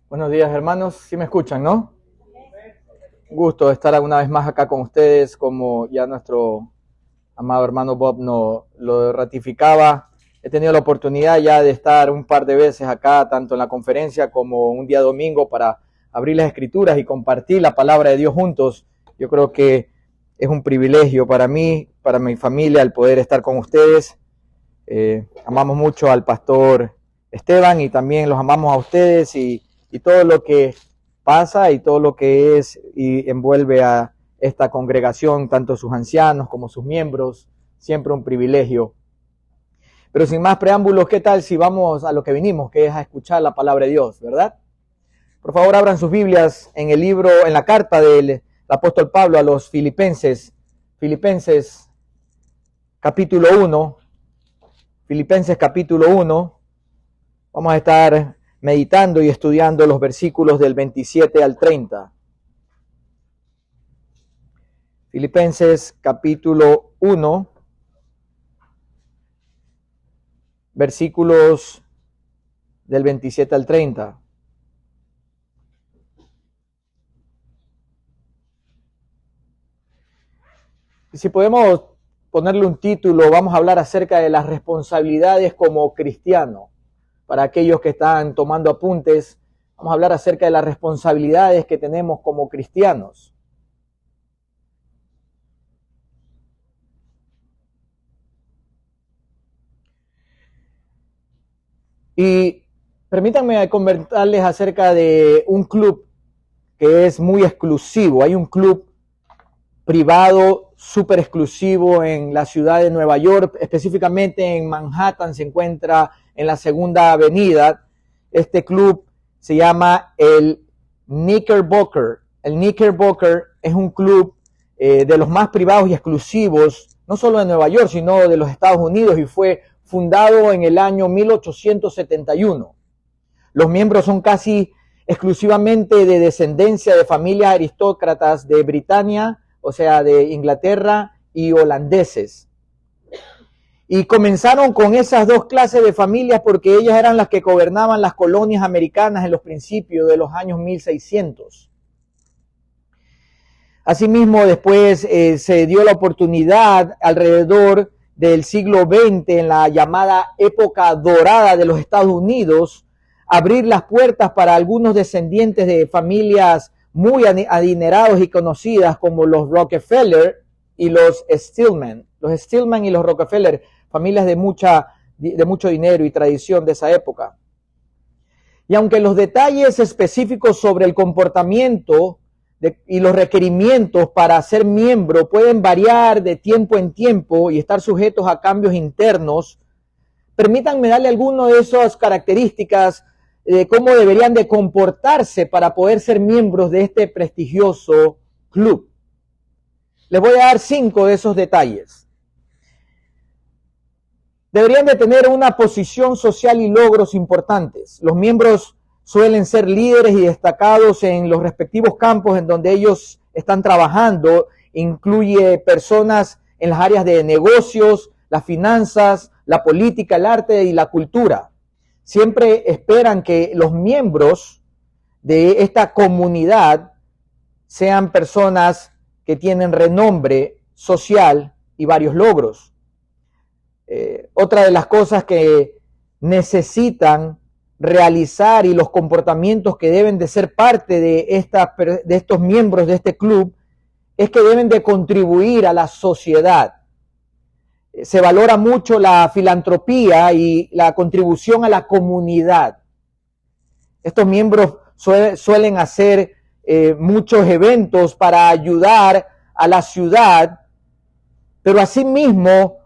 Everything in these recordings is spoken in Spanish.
Buenos días, hermanos. ¿Sí me escuchan, no? Un gusto estar una vez más acá con ustedes, como ya nuestro amado hermano Bob nos lo ratificaba. He tenido la oportunidad ya de estar un par de veces acá, tanto en la conferencia como un día domingo, para abrir las escrituras y compartir la palabra de Dios juntos. Yo creo que es un privilegio para mí, para mi familia, el poder estar con ustedes. Amamos mucho al pastor Esteban y también los amamos a ustedes y todo lo que pasa y todo lo que es y envuelve a esta congregación, tanto sus ancianos como sus miembros, siempre un privilegio. Pero sin más preámbulos, ¿qué tal si vamos a lo que vinimos, que es a escuchar la palabra de Dios, verdad? Por favor, abran sus Biblias en el libro, en la carta del apóstol Pablo a los Filipenses, Filipenses capítulo 1, Filipenses capítulo 1, vamos a estar meditando y estudiando los versículos del 27 al 30. Filipenses capítulo 1, versículos del 27 al 30. Y si podemos ponerle un título, vamos a hablar acerca de las responsabilidades como cristiano. Para aquellos que están tomando apuntes, vamos a hablar acerca de las responsabilidades que tenemos como cristianos. Y permítanme comentarles acerca de un club que es muy exclusivo. Hay un club privado súper exclusivo en la ciudad de Nueva York, específicamente en Manhattan, se encuentra en la Segunda Avenida. Este club se llama el Knickerbocker. El Knickerbocker es un club de los más privados y exclusivos, no solo de Nueva York, sino de los Estados Unidos, y fue fundado en el año 1871. Los miembros son casi exclusivamente de descendencia de familias aristócratas de Britania, o sea, de Inglaterra y holandeses. Y comenzaron con esas dos clases de familias porque ellas eran las que gobernaban las colonias americanas en los principios de los años 1600. Asimismo, después se dio la oportunidad alrededor del siglo XX, en la llamada época dorada de los Estados Unidos, abrir las puertas para algunos descendientes de familias muy adinerados y conocidas como los Rockefeller y los Stillman. Los Stillman y los Rockefeller, familias de mucho dinero y tradición de esa época. Y aunque los detalles específicos sobre el comportamiento y los requerimientos para ser miembro pueden variar de tiempo en tiempo y estar sujetos a cambios internos, permítanme darle algunas de esas características de cómo deberían de comportarse para poder ser miembros de este prestigioso club. Les voy a dar 5 de esos detalles. Deberían de tener una posición social y logros importantes. Los miembros suelen ser líderes y destacados en los respectivos campos en donde ellos están trabajando. Incluye personas en las áreas de negocios, las finanzas, la política, el arte y la cultura. Siempre esperan que los miembros de esta comunidad sean personas que tienen renombre social y varios logros. Otra de las cosas que necesitan realizar y los comportamientos que deben de ser parte de estos miembros de este club es que deben de contribuir a la sociedad. Se valora mucho la filantropía y la contribución a la comunidad. Estos miembros suelen hacer muchos eventos para ayudar a la ciudad, pero asimismo,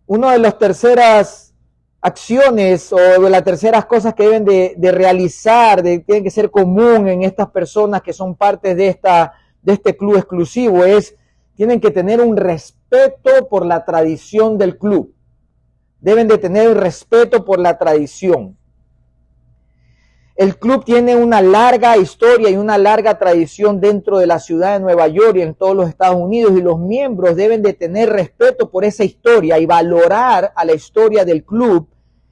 una de las terceras acciones o de las terceras cosas que deben de realizar, tienen que ser común en estas personas que son parte de este club exclusivo, tienen que tener un respeto por la tradición del club. Deben de tener respeto por la tradición. El club tiene una larga historia y una larga tradición dentro de la ciudad de Nueva York y en todos los Estados Unidos, y los miembros deben de tener respeto por esa historia y valorar a la historia del club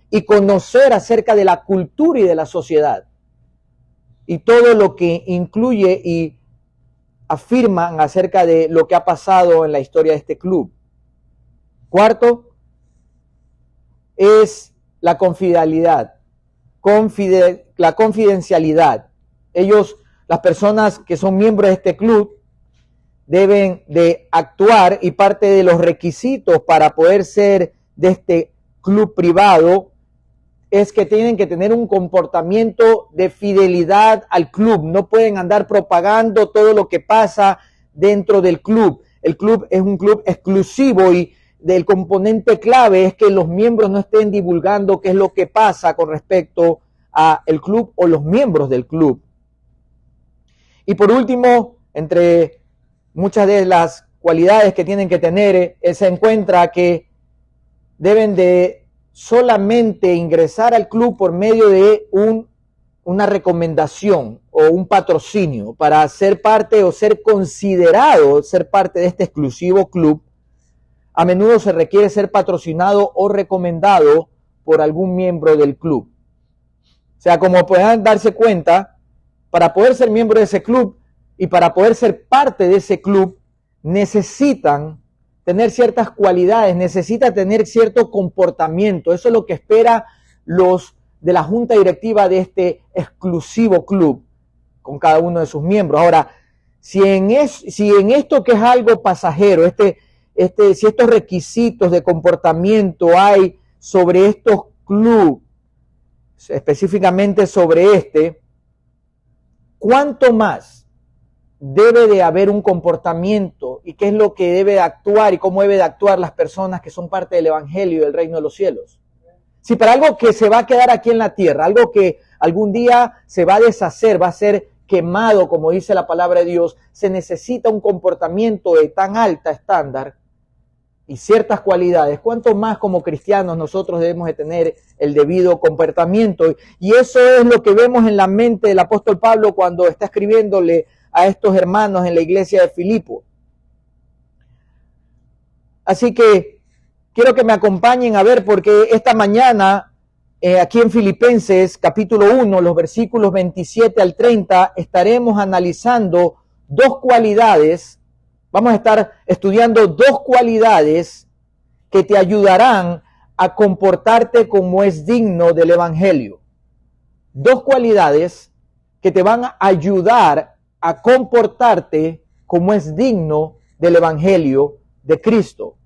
y conocer acerca de la cultura y de la sociedad. y todo lo que incluye y afirman acerca de lo que ha pasado en la historia de este club. Cuarto, es la confidencialidad. La confidencialidad. Ellos, las personas que son miembros de este club, deben de actuar, y parte de los requisitos para poder ser de este club privado es que tienen que tener un comportamiento de fidelidad al club. No pueden andar propagando todo lo que pasa dentro del club. El club es un club exclusivo y del componente clave es que los miembros no estén divulgando qué es lo que pasa con respecto a el club o los miembros del club. Y por último, entre muchas de las cualidades que tienen que tener, se encuentra que deben de solamente ingresar al club por medio de una recomendación o un patrocinio para ser parte o ser considerado ser parte de este exclusivo club. A menudo se requiere ser patrocinado o recomendado por algún miembro del club. O sea, como puedan darse cuenta, para poder ser miembro de ese club y para poder ser parte de ese club, necesitan tener ciertas cualidades, necesita tener cierto comportamiento. Eso es lo que espera los de la junta directiva de este exclusivo club con cada uno de sus miembros. Ahora, si en esto que es algo pasajero, si estos requisitos de comportamiento hay sobre estos clubes, específicamente sobre ¿cuánto más debe de haber un comportamiento y qué es lo que debe de actuar y cómo debe de actuar las personas que son parte del evangelio y del reino de los cielos? Si para algo que se va a quedar aquí en la tierra, algo que algún día se va a deshacer, va a ser quemado, como dice la palabra de Dios, se necesita un comportamiento de tan alta estándar y ciertas cualidades, cuánto más como cristianos nosotros debemos de tener el debido comportamiento. Y eso es lo que vemos en la mente del apóstol Pablo cuando está escribiéndole a estos hermanos en la iglesia de Filipo. Así que quiero que me acompañen a ver, porque esta mañana aquí en Filipenses capítulo 1, los versículos 27 al 30, estaremos analizando dos cualidades. Vamos a estar estudiando dos cualidades que te ayudarán a comportarte como es digno del evangelio. Dos cualidades que te van a ayudar a comportarte como es digno del evangelio de Cristo.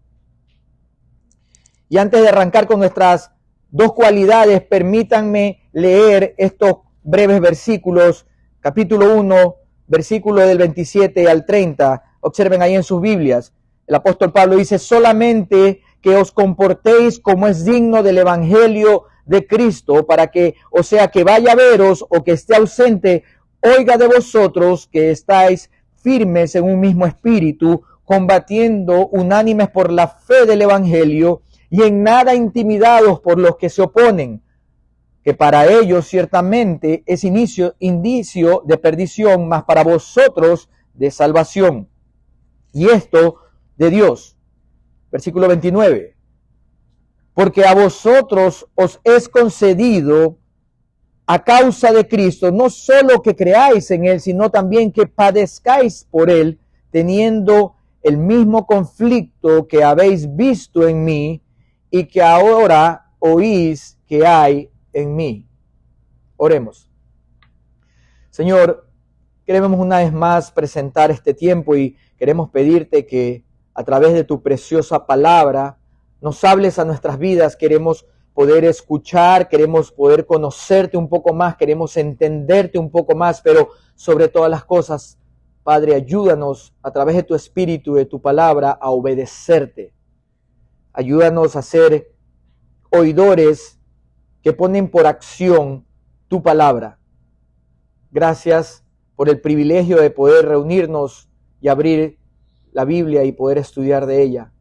Y antes de arrancar con nuestras dos cualidades, permítanme leer estos breves versículos, capítulo 1, versículo del 27 al 30. Observen ahí en sus Biblias. El apóstol Pablo dice: solamente que os comportéis como es digno del evangelio de Cristo, para que, o sea, que vaya a veros o que esté ausente, oiga de vosotros que estáis firmes en un mismo espíritu, combatiendo unánimes por la fe del evangelio, y en nada intimidados por los que se oponen, que para ellos ciertamente es indicio de perdición, mas para vosotros de salvación. Y esto de Dios. Versículo 29. Porque a vosotros os es concedido a causa de Cristo, no solo que creáis en Él, sino también que padezcáis por Él, teniendo el mismo conflicto que habéis visto en mí y que ahora oís que hay en mí. Oremos. Señor, queremos una vez más presentar este tiempo y queremos pedirte que a través de tu preciosa palabra nos hables a nuestras vidas. Queremos poder escuchar, queremos poder conocerte un poco más, queremos entenderte un poco más, pero sobre todas las cosas, Padre, ayúdanos a través de tu Espíritu, de tu palabra, a obedecerte. Ayúdanos a ser oidores que ponen por acción tu palabra. Gracias por el privilegio de poder reunirnos y abrir la Biblia y poder estudiar de ella.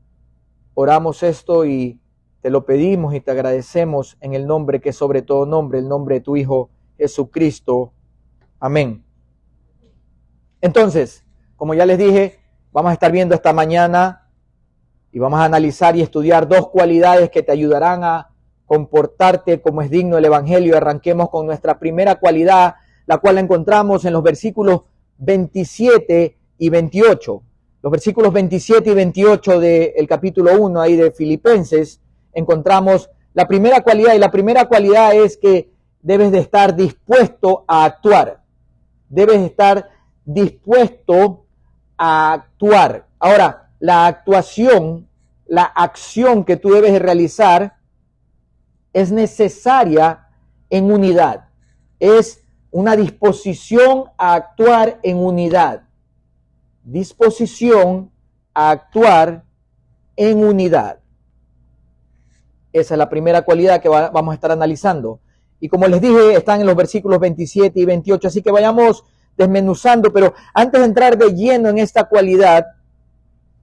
Oramos esto y te lo pedimos y te agradecemos en el nombre que es sobre todo nombre, el nombre de tu Hijo Jesucristo. Amén. Entonces, como ya les dije, vamos a estar viendo esta mañana y vamos a analizar y estudiar dos cualidades que te ayudarán a comportarte como es digno del evangelio. Arranquemos con nuestra primera cualidad. la cual la encontramos en los versículos 27 y 28. Los versículos 27 y 28 del capítulo 1 ahí de Filipenses, encontramos la primera cualidad, y la primera cualidad es que debes de estar dispuesto a actuar. Debes estar dispuesto a actuar. Ahora, la actuación, la acción que tú debes de realizar es necesaria en unidad. Es una disposición a actuar en unidad. Disposición a actuar en unidad. Esa es la primera cualidad que vamos a estar analizando. Y como les dije, están en los versículos 27 y 28, así que vayamos desmenuzando. Pero antes de entrar de lleno en esta cualidad,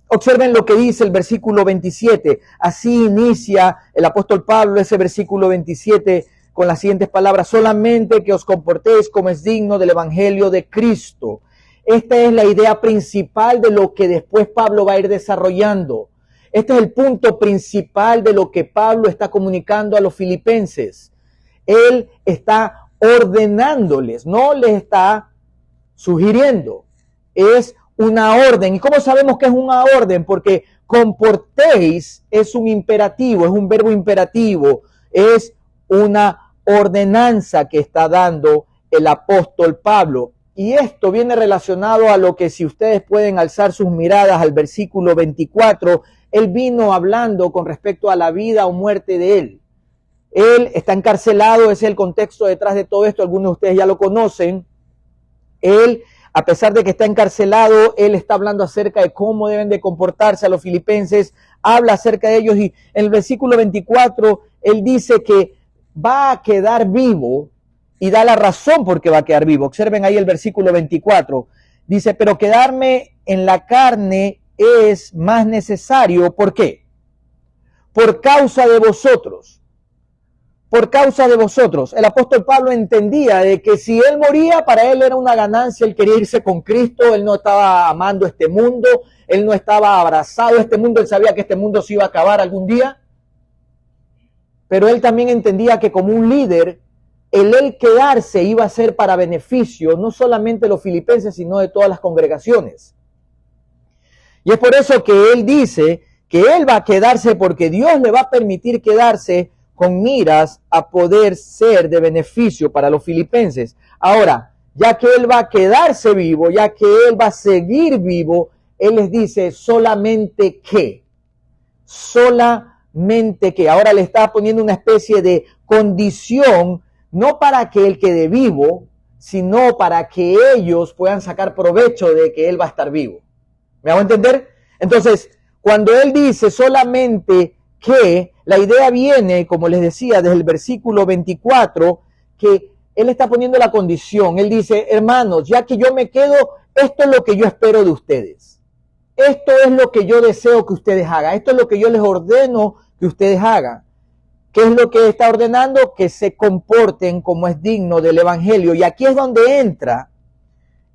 observen lo que dice el versículo 27. Así inicia el apóstol Pablo ese versículo 27 con las siguientes palabras: solamente que os comportéis como es digno del evangelio de Cristo. Esta es la idea principal de lo que después Pablo va a ir desarrollando. Este es el punto principal de lo que Pablo está comunicando a los filipenses. Él está ordenándoles, no les está sugiriendo. Es una orden. ¿Y cómo sabemos que es una orden? Porque comportéis es un imperativo, es un verbo imperativo, es una ordenanza que está dando el apóstol Pablo. Y esto viene relacionado a lo que, si ustedes pueden alzar sus miradas al versículo 24, él vino hablando con respecto a la vida o muerte de él. Él está encarcelado, ese es el contexto detrás de todo esto, algunos de ustedes ya lo conocen. Él, a pesar de que está encarcelado, él está hablando acerca de cómo deben de comportarse a los filipenses, habla acerca de ellos, y en el versículo 24, él dice que va a quedar vivo, y da la razón por qué va a quedar vivo. Observen ahí el versículo 24, dice: pero quedarme en la carne es más necesario. ¿Por qué? Por causa de vosotros. Por causa de vosotros. El apóstol Pablo entendía de que si él moría, para él era una ganancia. Él quería irse con Cristo. Él no estaba amando este mundo. Él no estaba abrazado a este mundo. Él sabía que este mundo se iba a acabar algún día. Pero él también entendía que como un líder, el quedarse iba a ser para beneficio no solamente de los filipenses, sino de todas las congregaciones. Y es por eso que él dice que él va a quedarse, porque Dios le va a permitir quedarse con miras a poder ser de beneficio para los filipenses. Ahora, ya que él va a quedarse vivo, ya que él va a seguir vivo, él les dice solamente que. Solamente que. Ahora le está poniendo una especie de condición, no para que él quede vivo, sino para que ellos puedan sacar provecho de que él va a estar vivo. ¿Me hago entender? Entonces, cuando él dice solamente que, la idea viene, como les decía, desde el versículo 24, que él está poniendo la condición. Él dice: hermanos, ya que yo me quedo, esto es lo que yo espero de ustedes. Esto es lo que yo deseo que ustedes hagan. Esto es lo que yo les ordeno que ustedes hagan. ¿Qué es lo que está ordenando? Que se comporten como es digno del evangelio. Y aquí es donde entra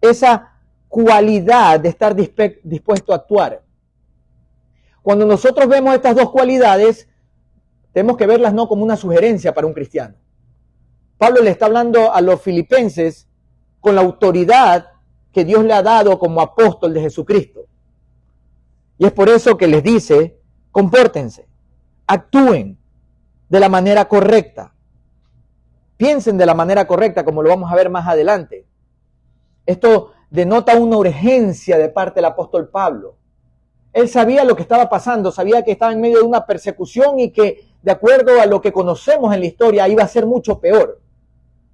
esa cualidad de estar dispuesto a actuar. Cuando nosotros vemos estas dos cualidades, tenemos que verlas no como una sugerencia para un cristiano. Pablo le está hablando a los filipenses con la autoridad que Dios le ha dado como apóstol de Jesucristo. Y es por eso que les dice: compórtense, actúen de la manera correcta. Piensen de la manera correcta, como lo vamos a ver más adelante. Esto denota una urgencia de parte del apóstol Pablo. Él sabía lo que estaba pasando, sabía que estaba en medio de una persecución y que, de acuerdo a lo que conocemos en la historia, iba a ser mucho peor.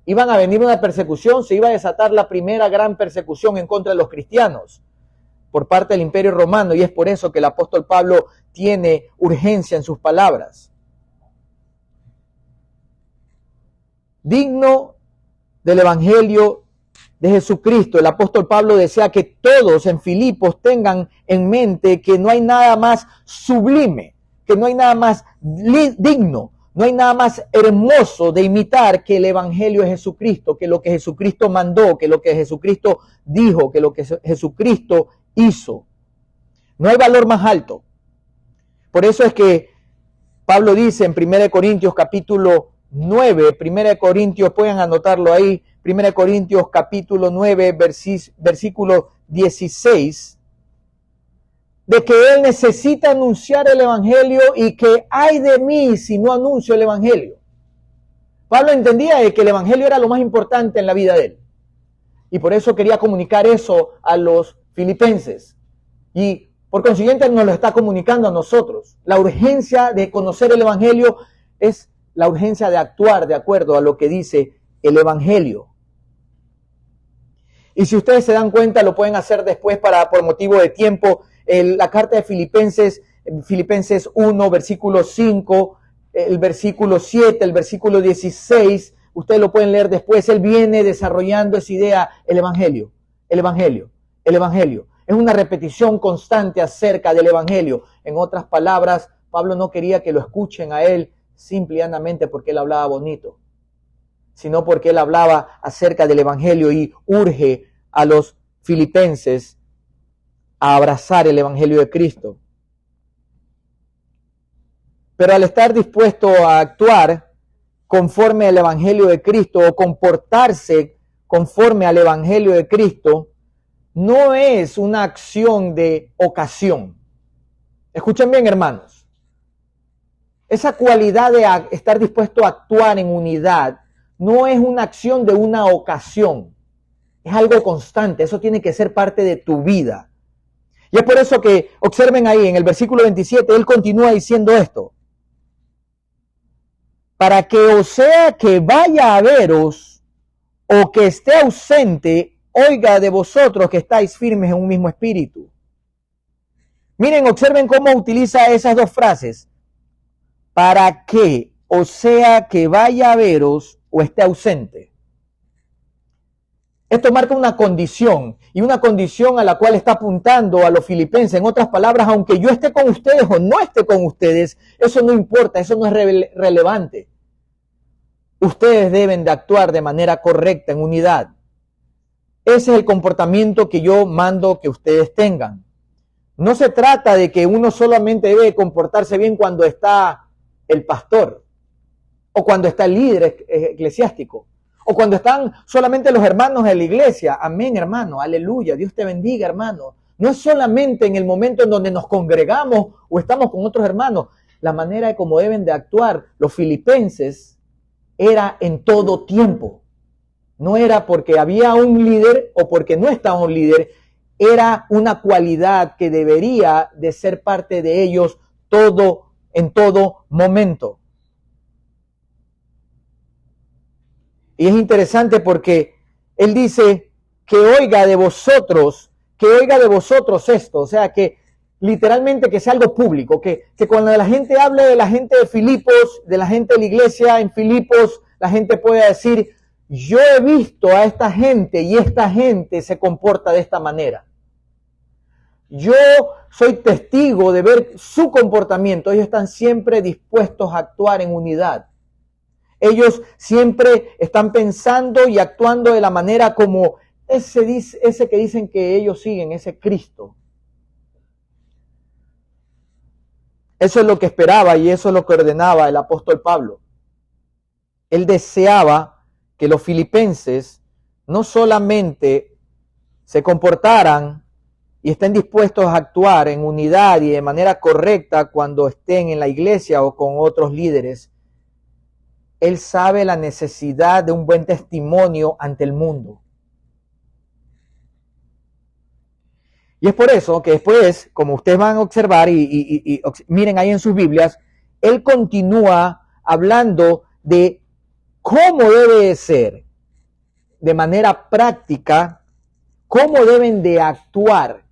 Iban a venir una persecución, se iba a desatar la primera gran persecución en contra de los cristianos por parte del Imperio Romano, y es por eso que el apóstol Pablo tiene urgencia en sus palabras. Digno del evangelio de Jesucristo. El apóstol Pablo desea que todos en Filipos tengan en mente que no hay nada más sublime, que no hay nada más digno, no hay nada más hermoso de imitar que el evangelio de Jesucristo, que lo que Jesucristo mandó, que lo que Jesucristo dijo, que lo que Jesucristo hizo. No hay valor más alto. Por eso es que Pablo dice en 1 Corintios capítulo 9, 1 Corintios, pueden anotarlo ahí, 1 Corintios capítulo 9, versículo 16, de que él necesita anunciar el evangelio y que ay de mí si no anuncio el evangelio. Pablo entendía que el evangelio era lo más importante en la vida de él. Y por eso quería comunicar eso a los filipenses. Y por consiguiente nos lo está comunicando a nosotros. La urgencia de conocer el evangelio es la urgencia de actuar de acuerdo a lo que dice el evangelio. Y si ustedes se dan cuenta, lo pueden hacer después por motivo de tiempo. La carta de Filipenses 1, versículo 5, el versículo 7, el versículo 16, ustedes lo pueden leer después. Él viene desarrollando esa idea, el evangelio, el evangelio, el evangelio. Es una repetición constante acerca del evangelio. En otras palabras, Pablo no quería que lo escuchen a él simple y llanamente porque él hablaba bonito, sino porque él hablaba acerca del evangelio y urge a los filipenses a abrazar el evangelio de Cristo. Pero al estar dispuesto a actuar conforme al evangelio de Cristo o comportarse conforme al evangelio de Cristo, no es una acción de ocasión. Escuchen bien, hermanos. Esa cualidad de estar dispuesto a actuar en unidad no es una acción de una ocasión. Es algo constante. Eso tiene que ser parte de tu vida. Y es por eso que observen ahí en el versículo 27, él continúa diciendo esto. Para que o sea que vaya a veros o que esté ausente, oiga de vosotros que estáis firmes en un mismo espíritu. Miren, observen cómo utiliza esas dos frases. Para que o sea que vaya a veros o esté ausente. Esto marca una condición, y una condición a la cual está apuntando a los filipenses. En otras palabras, aunque yo esté con ustedes o no esté con ustedes, eso no importa, eso no es relevante. Ustedes deben de actuar de manera correcta, en unidad. Ese es el comportamiento que yo mando que ustedes tengan. No se trata de que uno solamente debe comportarse bien cuando está el pastor, o cuando está el líder eclesiástico, o cuando están solamente los hermanos de la iglesia. Amén, hermano, aleluya, Dios te bendiga, hermano. No es solamente en el momento en donde nos congregamos o estamos con otros hermanos. La manera de cómo deben de actuar los filipenses era en todo tiempo. No era porque había un líder o porque no estaba un líder. Era una cualidad que debería de ser parte de ellos en todo momento. Y es interesante porque él dice que oiga de vosotros esto, o sea, que literalmente que sea algo público, que cuando la gente hable de la gente de Filipos, de la gente de la iglesia en Filipos, la gente pueda decir, yo he visto a esta gente y esta gente se comporta de esta manera. Yo soy testigo de ver su comportamiento. Ellos están siempre dispuestos a actuar en unidad. Ellos siempre están pensando y actuando de la manera como ese que dicen que ellos siguen, ese Cristo. Eso es lo que esperaba y eso es lo que ordenaba el apóstol Pablo. Él deseaba que los filipenses no solamente se comportaran y estén dispuestos a actuar en unidad y de manera correcta cuando estén en la iglesia o con otros líderes. Él sabe la necesidad de un buen testimonio ante el mundo. Y es por eso que después, como ustedes van a observar y miren ahí en sus Biblias, él continúa hablando de cómo debe ser de manera práctica, cómo deben de actuar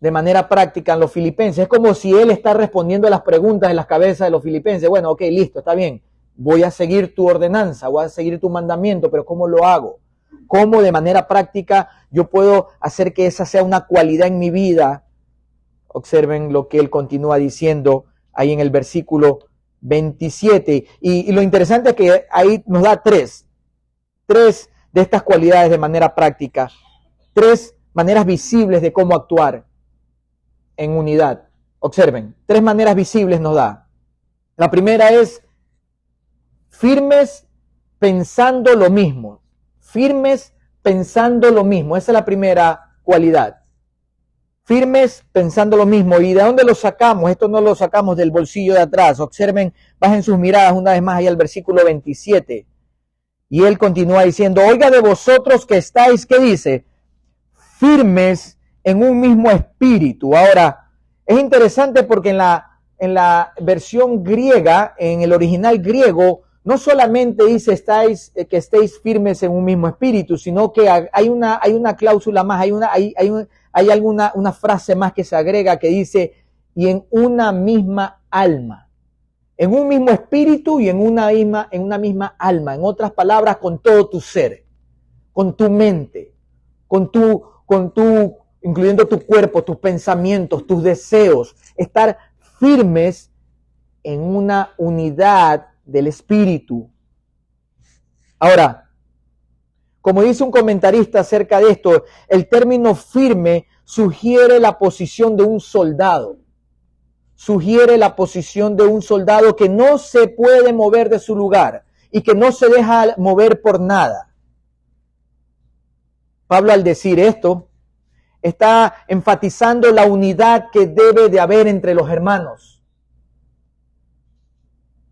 de manera práctica en los filipenses. Es como si él está respondiendo a las preguntas en las cabezas de los filipenses. Bueno, ok, listo, está bien. Voy a seguir tu ordenanza, voy a seguir tu mandamiento, pero ¿cómo lo hago? ¿Cómo de manera práctica yo puedo hacer que esa sea una cualidad en mi vida? Observen lo que él continúa diciendo ahí en el versículo 27. Y lo interesante es que ahí nos da tres de estas cualidades de manera práctica, 3 maneras visibles de cómo actuar en unidad. Observen, 3 maneras visibles nos da. La primera es firmes pensando lo mismo. Firmes pensando lo mismo. Esa es la primera cualidad. Firmes pensando lo mismo. ¿Y de dónde lo sacamos? Esto no lo sacamos del bolsillo de atrás. Observen, bajen sus miradas una vez más ahí al versículo 27. Y él continúa diciendo, oiga de vosotros que estáis, ¿qué dice? Firmes en un mismo espíritu. Ahora, es interesante porque en la versión griega, en el original griego, no solamente dice que estéis firmes en un mismo espíritu, sino que hay una cláusula más, hay una frase más que se agrega que dice, y en una misma alma. En un mismo espíritu y en una misma alma. En otras palabras, con todo tu ser, con tu mente, incluyendo tu cuerpo, tus pensamientos, tus deseos. Estar firmes en una unidad del espíritu. Ahora, como dice un comentarista acerca de esto, el término firme sugiere la posición de un soldado. Sugiere la posición de un soldado que no se puede mover de su lugar y que no se deja mover por nada. Pablo, al decir esto, está enfatizando la unidad que debe de haber entre los hermanos.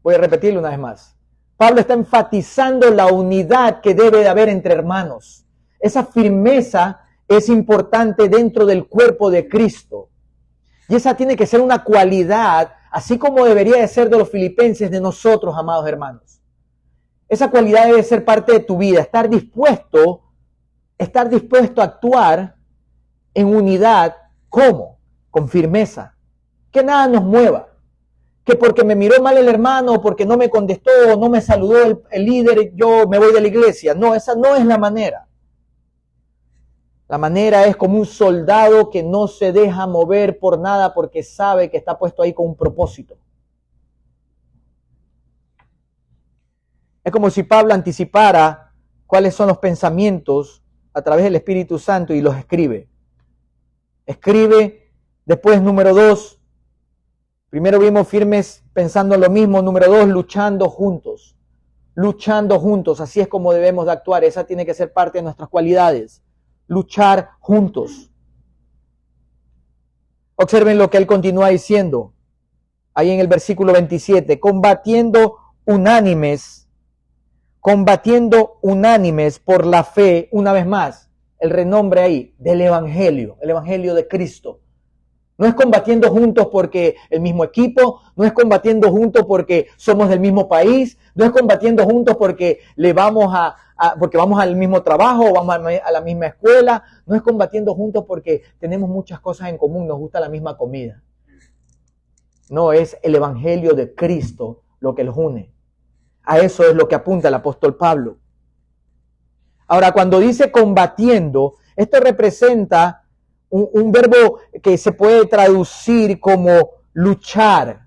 Voy a repetirlo una vez más. Pablo está enfatizando la unidad que debe de haber entre hermanos. Esa firmeza es importante dentro del cuerpo de Cristo. Y esa tiene que ser una cualidad, así como debería de ser de los filipenses, de nosotros, amados hermanos. Esa cualidad debe ser parte de tu vida, estar dispuesto a actuar en unidad. ¿Cómo? Con firmeza. Que nada nos mueva. Que porque me miró mal el hermano, porque no me contestó, no me saludó el líder, yo me voy de la iglesia. No, esa no es la manera. La manera es como un soldado que no se deja mover por nada porque sabe que está puesto ahí con un propósito. Es como si Pablo anticipara cuáles son los pensamientos a través del Espíritu Santo y los escribe. Escribe, después número 2, primero vimos firmes pensando lo mismo, número 2, luchando juntos. Luchando juntos, así es como debemos de actuar, esa tiene que ser parte de nuestras cualidades. Luchar juntos. Observen lo que él continúa diciendo, ahí en el versículo 27, combatiendo unánimes por la fe, una vez más, el renombre ahí del Evangelio, el Evangelio de Cristo. No es combatiendo juntos porque el mismo equipo, no es combatiendo juntos porque somos del mismo país, no es combatiendo juntos porque porque vamos al mismo trabajo o vamos a la misma escuela, no es combatiendo juntos porque tenemos muchas cosas en común, nos gusta la misma comida. No, es el Evangelio de Cristo lo que los une. A eso es lo que apunta el apóstol Pablo. Ahora, cuando dice combatiendo, esto representa un verbo que se puede traducir como luchar,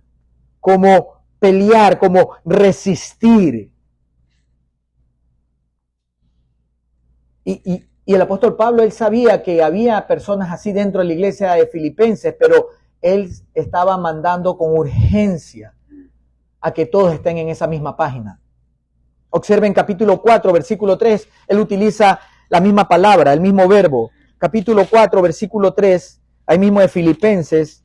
como pelear, como resistir. Y el apóstol Pablo, él sabía que había personas así dentro de la iglesia de Filipenses, pero él estaba mandando con urgencia a que todos estén en esa misma página. Observen capítulo 4, versículo 3, él utiliza la misma palabra, el mismo verbo. Capítulo 4, versículo 3, ahí mismo de Filipenses.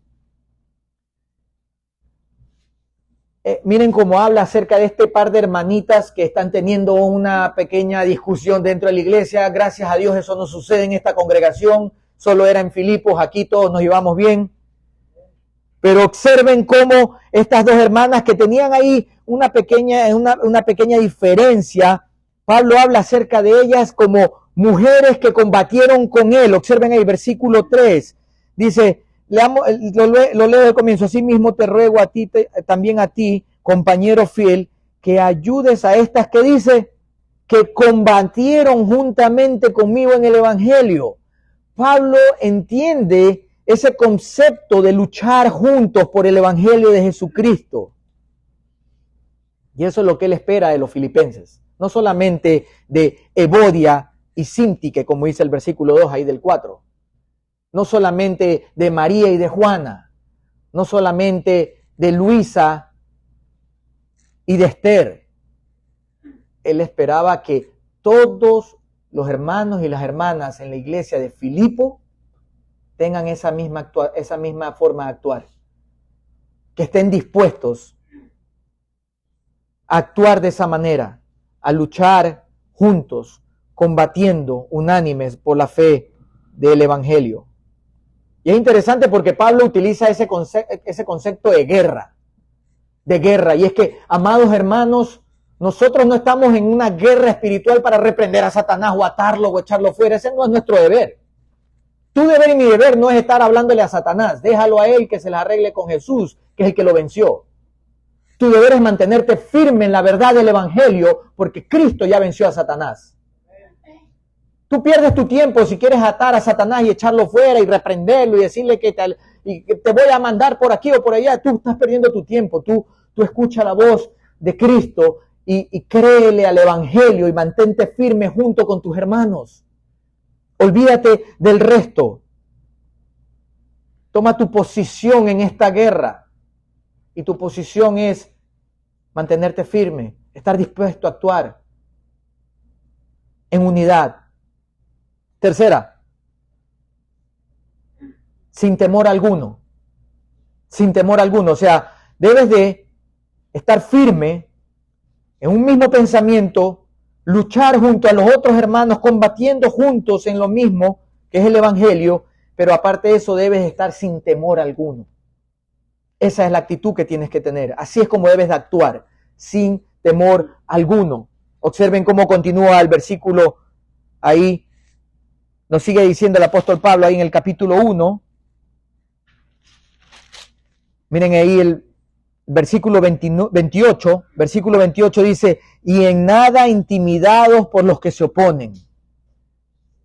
Miren cómo habla acerca de este par de hermanitas que están teniendo una pequeña discusión dentro de la iglesia. Gracias a Dios eso no sucede en esta congregación, solo era en Filipos, aquí todos nos llevamos bien. Pero observen cómo estas dos hermanas que tenían ahí una pequeña diferencia, Pablo habla acerca de ellas como mujeres que combatieron con él. Observen ahí, versículo 3, dice, lo leo de comienzo, así mismo te ruego a ti, también a ti, compañero fiel, que ayudes a estas que dice, que combatieron juntamente conmigo en el Evangelio. Pablo entiende ese concepto de luchar juntos por el Evangelio de Jesucristo. Y eso es lo que él espera de los filipenses. No solamente de Evodia y Sintique, como dice el versículo 2 ahí del 4. No solamente de María y de Juana. No solamente de Luisa y de Esther. él esperaba que todos los hermanos y las hermanas en la iglesia de Filipo tengan esa misma forma de actuar, que estén dispuestos a actuar de esa manera, a luchar juntos, combatiendo unánimes por la fe del Evangelio. Y es interesante porque Pablo utiliza ese concepto de guerra, y es que, amados hermanos, nosotros no estamos en una guerra espiritual para reprender a Satanás o atarlo o echarlo fuera. Ese no es nuestro deber. Tu deber y mi deber no es estar hablándole a Satanás. Déjalo a él que se la arregle con Jesús, que es el que lo venció. Tu deber es mantenerte firme en la verdad del Evangelio, porque Cristo ya venció a Satanás. Tú pierdes tu tiempo si quieres atar a Satanás y echarlo fuera y reprenderlo y decirle que te voy a mandar por aquí o por allá. Tú estás perdiendo tu tiempo. Tú escucha la voz de Cristo y créele al Evangelio y mantente firme junto con tus hermanos. Olvídate del resto. Toma tu posición en esta guerra. Y tu posición es mantenerte firme, estar dispuesto a actuar en unidad. Tercera, sin temor alguno. Sin temor alguno. O sea, debes de estar firme en un mismo pensamiento, luchar junto a los otros hermanos, combatiendo juntos en lo mismo, que es el Evangelio, pero aparte de eso debes estar sin temor alguno. Esa es la actitud que tienes que tener. Así es como debes de actuar, sin temor alguno. Observen cómo continúa el versículo ahí. Nos sigue diciendo el apóstol Pablo ahí en el capítulo 1. Miren ahí el versículo 28. Versículo 28 dice, y en nada intimidados por los que se oponen.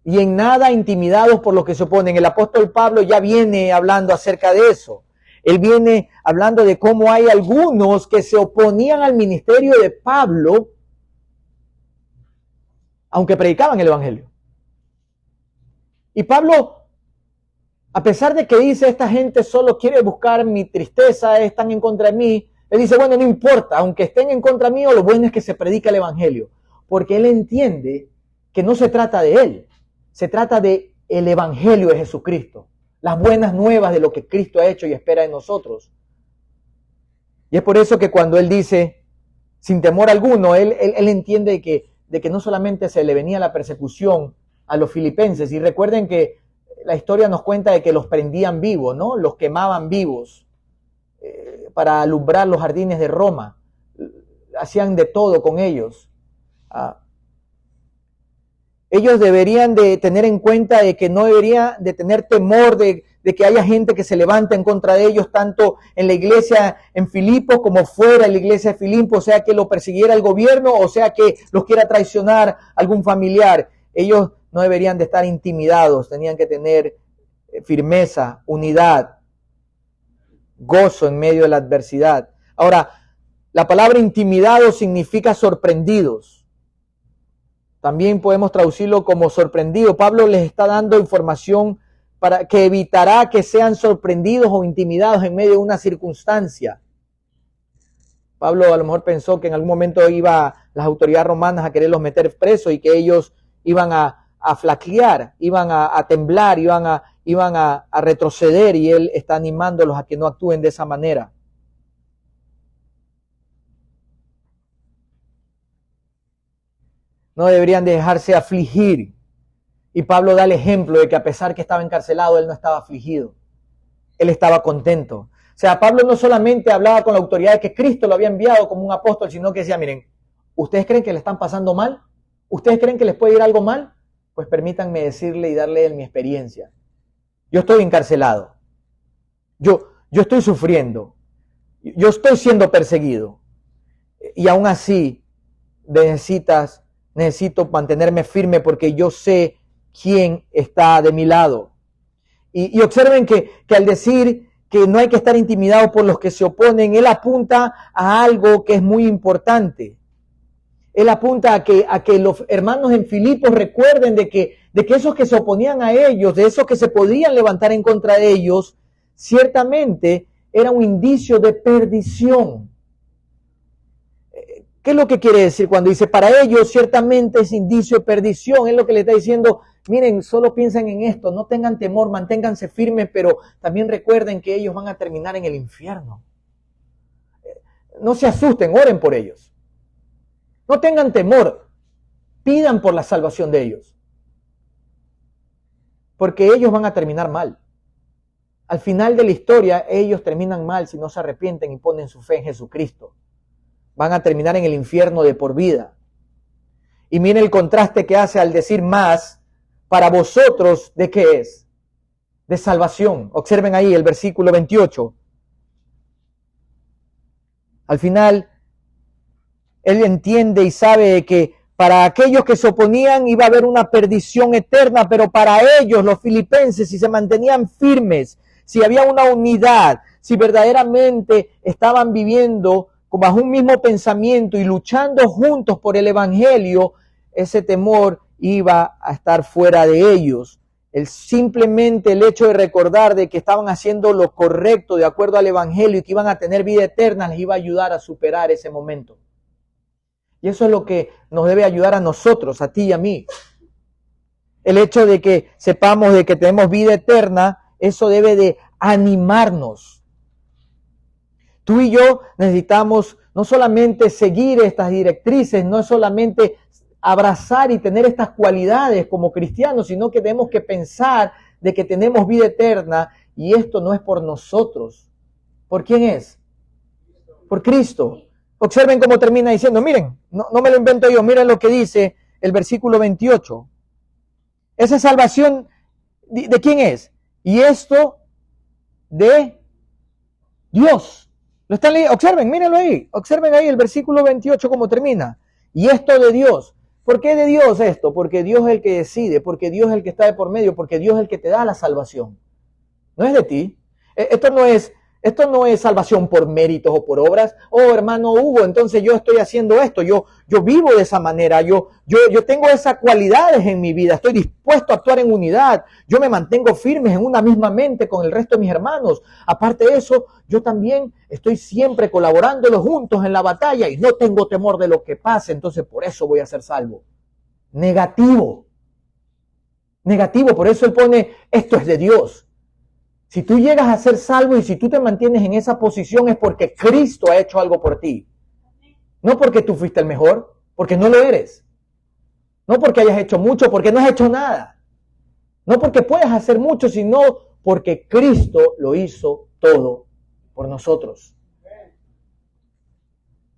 Y en nada intimidados por los que se oponen. El apóstol Pablo ya viene hablando acerca de eso. Él viene hablando de cómo hay algunos que se oponían al ministerio de Pablo, aunque predicaban el Evangelio. Y Pablo, a pesar de que dice, esta gente solo quiere buscar mi tristeza, están en contra de mí, él dice, bueno, no importa, aunque estén en contra mío, lo bueno es que se predica el Evangelio. Porque él entiende que no se trata de él, se trata de el Evangelio de Jesucristo. Las buenas nuevas de lo que Cristo ha hecho y espera de nosotros. Y es por eso que cuando él dice, sin temor alguno, él entiende de que no solamente se le venía la persecución a los filipenses, y recuerden que la historia nos cuenta de que los prendían vivos, ¿no? Los quemaban vivos para alumbrar los jardines de Roma. Hacían de todo con ellos. Ellos deberían de tener en cuenta de que no deberían de tener temor de que haya gente que se levanta en contra de ellos, tanto en la iglesia en Filipo como fuera de la iglesia de Filipo, o sea que lo persiguiera el gobierno, o sea que los quiera traicionar algún familiar. Ellos no deberían de estar intimidados, tenían que tener firmeza, unidad, gozo en medio de la adversidad. Ahora, la palabra intimidados significa sorprendidos. También podemos traducirlo como sorprendido. Pablo les está dando información para que evitará que sean sorprendidos o intimidados en medio de una circunstancia. Pablo a lo mejor pensó que en algún momento iba las autoridades romanas a quererlos meter presos y que ellos iban a flaquear, iban a temblar, iban a retroceder, y él está animándolos a que no actúen de esa manera. No deberían dejarse afligir. Y Pablo da el ejemplo de que a pesar que estaba encarcelado, él no estaba afligido. Él estaba contento. O sea, Pablo no solamente hablaba con la autoridad de que Cristo lo había enviado como un apóstol, sino que decía, miren, ¿ustedes creen que le están pasando mal? ¿Ustedes creen que les puede ir algo mal? Pues permítanme decirle y darle mi experiencia. Yo estoy encarcelado. Yo estoy sufriendo. Yo estoy siendo perseguido. Y aún así necesito mantenerme firme porque yo sé quién está de mi lado. Y observen que al decir que no hay que estar intimidado por los que se oponen, él apunta a algo que es muy importante. Él apunta a que los hermanos en Filipos recuerden de que esos que se oponían a ellos, de esos que se podían levantar en contra de ellos, ciertamente era un indicio de perdición. ¿Qué es lo que quiere decir cuando dice, para ellos ciertamente es indicio de perdición? Es lo que le está diciendo, miren, solo piensen en esto, no tengan temor, manténganse firmes, pero también recuerden que ellos van a terminar en el infierno. No se asusten, oren por ellos. No tengan temor, pidan por la salvación de ellos. Porque ellos van a terminar mal. Al final de la historia, ellos terminan mal si no se arrepienten y ponen su fe en Jesucristo. Van a terminar en el infierno de por vida. Y miren el contraste que hace al decir más, para vosotros, ¿de qué es? De salvación. Observen ahí el versículo 28. Al final, él entiende y sabe que para aquellos que se oponían iba a haber una perdición eterna, pero para ellos, los filipenses, si se mantenían firmes, si había una unidad, si verdaderamente estaban viviendo bajo un mismo pensamiento y luchando juntos por el evangelio, ese temor iba a estar fuera de ellos. Simplemente el hecho de recordar de que estaban haciendo lo correcto de acuerdo al evangelio y que iban a tener vida eterna les iba a ayudar a superar ese momento. Y eso es lo que nos debe ayudar a nosotros, a ti y a mí. El hecho de que sepamos de que tenemos vida eterna, eso debe de animarnos. Tú y yo necesitamos no solamente seguir estas directrices, no solamente abrazar y tener estas cualidades como cristianos, sino que tenemos que pensar de que tenemos vida eterna y esto no es por nosotros. ¿Por quién es? Por Cristo. Observen cómo termina diciendo, miren, no me lo invento yo, miren lo que dice el versículo 28. Esa salvación, ¿de quién es? Y esto de Dios. ¿Lo están leyendo? Observen, mírenlo ahí. Observen ahí el versículo 28 cómo termina. Y esto de Dios. ¿Por qué de Dios esto? Porque Dios es el que decide, porque Dios es el que está de por medio, porque Dios es el que te da la salvación. No es de ti. Esto no es salvación por méritos o por obras. Oh, hermano Hugo, entonces yo estoy haciendo esto. Yo vivo de esa manera. Yo tengo esas cualidades en mi vida. Estoy dispuesto a actuar en unidad. Yo me mantengo firme en una misma mente con el resto de mis hermanos. Aparte de eso, yo también estoy siempre colaborándolo juntos en la batalla y no tengo temor de lo que pase. Entonces, por eso voy a ser salvo. Negativo. Negativo. Por eso él pone, esto es de Dios. Si tú llegas a ser salvo y si tú te mantienes en esa posición es porque Cristo ha hecho algo por ti. No porque tú fuiste el mejor, porque no lo eres. No porque hayas hecho mucho, porque no has hecho nada. No porque puedas hacer mucho, sino porque Cristo lo hizo todo por nosotros.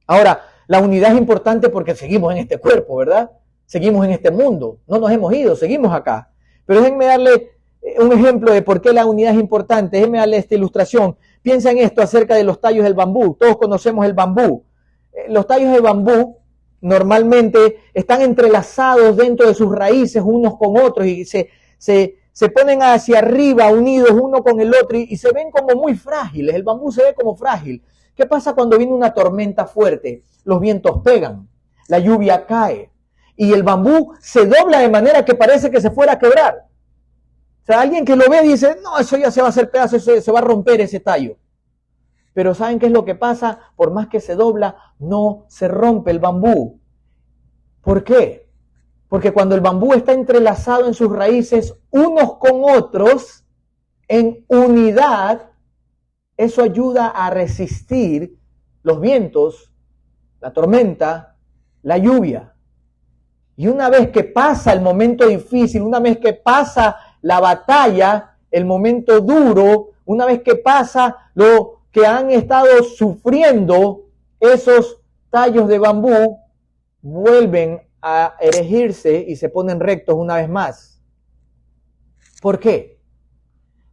Ahora, la unidad es importante porque seguimos en este cuerpo, ¿verdad? Seguimos en este mundo. No nos hemos ido, seguimos acá. Pero déjenme darle un ejemplo de por qué la unidad es importante. Déjenme darle esta ilustración. Piensa en esto acerca de los tallos del bambú. Todos conocemos el bambú. Los tallos de bambú normalmente están entrelazados dentro de sus raíces unos con otros y se ponen hacia arriba unidos uno con el otro y se ven como muy frágiles. El bambú se ve como frágil. ¿Qué pasa cuando viene una tormenta fuerte? Los vientos pegan, la lluvia cae y el bambú se dobla de manera que parece que se fuera a quebrar. O sea, alguien que lo ve dice, no, eso ya se va a hacer pedazo, se va a romper ese tallo. Pero ¿saben qué es lo que pasa? Por más que se dobla, no se rompe el bambú. ¿Por qué? Porque cuando el bambú está entrelazado en sus raíces unos con otros, en unidad, eso ayuda a resistir los vientos, la tormenta, la lluvia. Y una vez que pasa el momento difícil, una vez que pasa la batalla, el momento duro, una vez que pasa lo que han estado sufriendo, esos tallos de bambú vuelven a erigirse y se ponen rectos una vez más. ¿Por qué?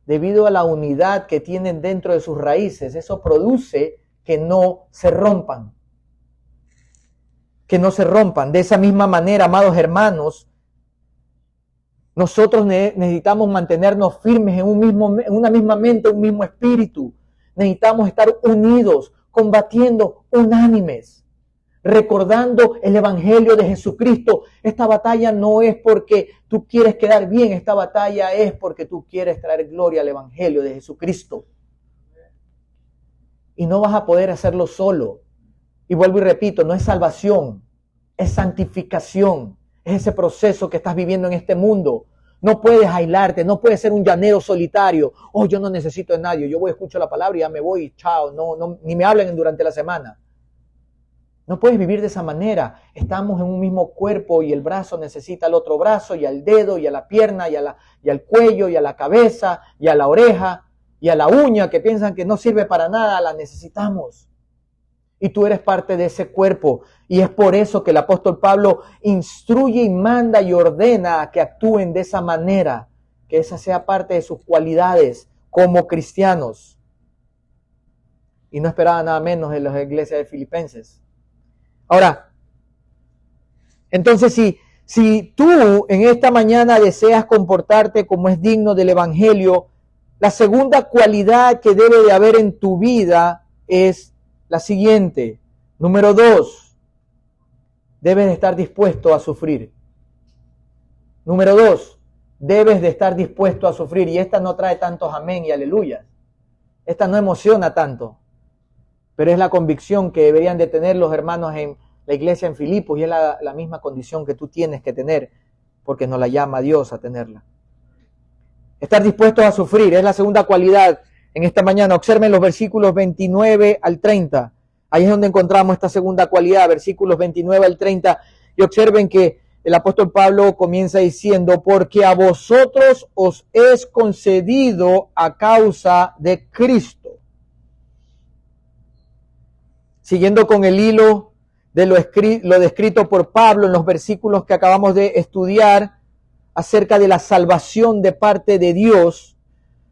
Debido a la unidad que tienen dentro de sus raíces, eso produce que no se rompan. Que no se rompan. De esa misma manera, amados hermanos, nosotros necesitamos mantenernos firmes en una misma mente, un mismo espíritu. Necesitamos estar unidos, combatiendo unánimes, recordando el evangelio de Jesucristo. Esta batalla no es porque tú quieres quedar bien, esta batalla es porque tú quieres traer gloria al evangelio de Jesucristo. Y no vas a poder hacerlo solo. Y vuelvo y repito, no es salvación, es santificación. Es ese proceso que estás viviendo en este mundo. No puedes aislarte, no puedes ser un llanero solitario. Oh, yo no necesito de nadie, yo voy, escucho la palabra y ya me voy, chao, no, ni me hablen durante la semana. No puedes vivir de esa manera. Estamos en un mismo cuerpo y el brazo necesita al otro brazo y al dedo y a la pierna y al cuello y a la cabeza y a la oreja y a la uña que piensan que no sirve para nada, la necesitamos. Y tú eres parte de ese cuerpo. Y es por eso que el apóstol Pablo instruye y manda y ordena a que actúen de esa manera, que esa sea parte de sus cualidades como cristianos. Y no esperaba nada menos de las iglesias de Filipenses. Ahora, entonces si tú en esta mañana deseas comportarte como es digno del Evangelio, la segunda cualidad que debe de haber en tu vida es la siguiente. Número 2, debes de estar dispuesto a sufrir. Número 2, debes de estar dispuesto a sufrir. Y esta no trae tantos amén y aleluya. Esta no emociona tanto. Pero es la convicción que deberían de tener los hermanos en la iglesia en Filipos, y es la misma condición que tú tienes que tener, porque nos la llama Dios a tenerla. Estar dispuestos a sufrir es la segunda cualidad en esta mañana. Observen los versículos 29 al 30. Ahí es donde encontramos esta segunda cualidad, versículos 29 al 30. Y observen que el apóstol Pablo comienza diciendo, porque a vosotros os es concedido a causa de Cristo. Siguiendo con el hilo de lo descrito por Pablo en los versículos que acabamos de estudiar acerca de la salvación de parte de Dios,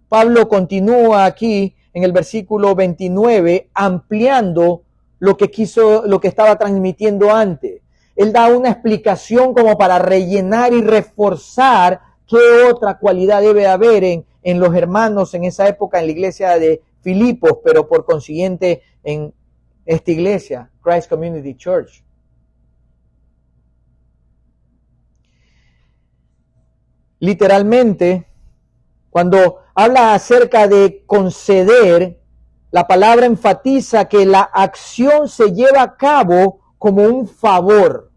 Pablo continúa aquí en el versículo 29 ampliando lo que estaba transmitiendo antes. Él da una explicación como para rellenar y reforzar qué otra cualidad debe haber en los hermanos en esa época en la iglesia de Filipos, pero por consiguiente en esta iglesia, Christ Community Church. Literalmente, cuando habla acerca de conceder, la palabra enfatiza que la acción se lleva a cabo como un favor,